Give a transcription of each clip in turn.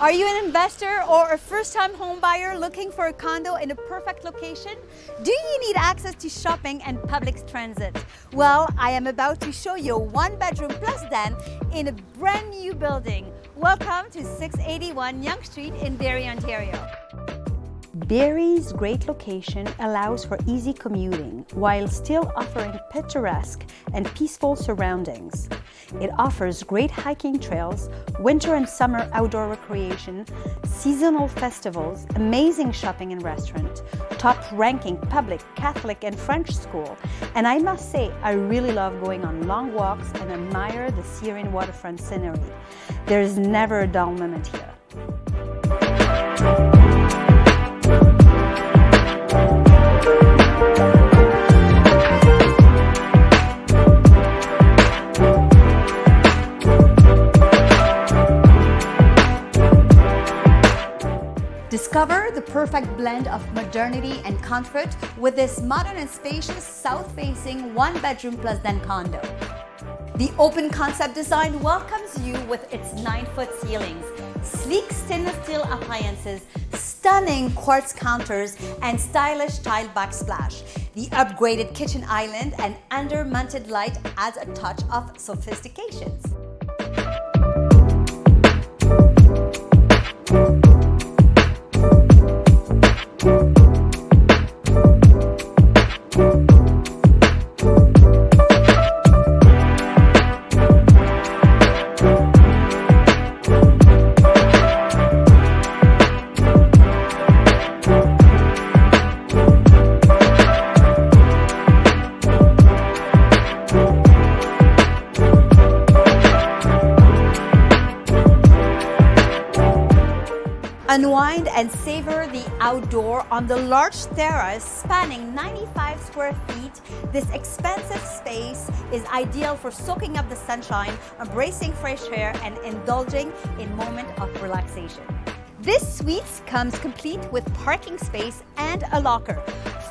Are you an investor or a first-time home buyer looking for a condo in a perfect location? Do you need access to shopping and public transit? Well, I am about to show you a one-bedroom plus den in a brand new building. Welcome to 681 Yonge Street in Barrie, Ontario. Barrie's great location allows for easy commuting while still offering picturesque and peaceful surroundings. It offers great hiking trails, winter and summer outdoor recreation, seasonal festivals, amazing shopping and restaurant, top-ranking public, Catholic and French school, and I must say I really love going on long walks and admire the serene waterfront scenery. There is never a dull moment here. Discover the perfect blend of modernity and comfort with this modern and spacious south-facing one-bedroom plus den condo. The open concept design welcomes you with its 9-foot ceilings, sleek stainless steel appliances, stunning quartz counters, and stylish tile backsplash. The upgraded kitchen island and under-mounted light adds a touch of sophistication. Unwind and savor the outdoor on the large terrace spanning 95 square feet. This expansive space is ideal for soaking up the sunshine, embracing fresh air, and indulging in moments of relaxation. This suite comes complete with parking space and a locker.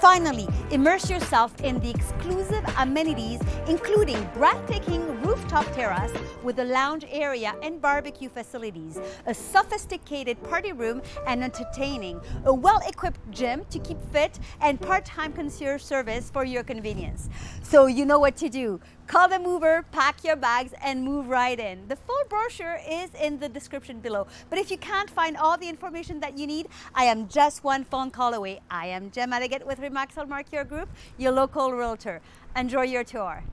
Finally, immerse yourself in the exclusive amenities, including breathtaking rooftop terrace with a lounge area and barbecue facilities, a sophisticated party room and entertaining, a well-equipped gym to keep fit, and part-time concierge service for your convenience. So you know what to do. Call the mover, pack your bags, and move right in. The full brochure is in the description below. But if you can't find all the information that you need, I am just one phone call away. I am Gémma Leggett with 𝘴𝘰𝘭𝘪𝘵 Group, your local realtor. Enjoy your tour.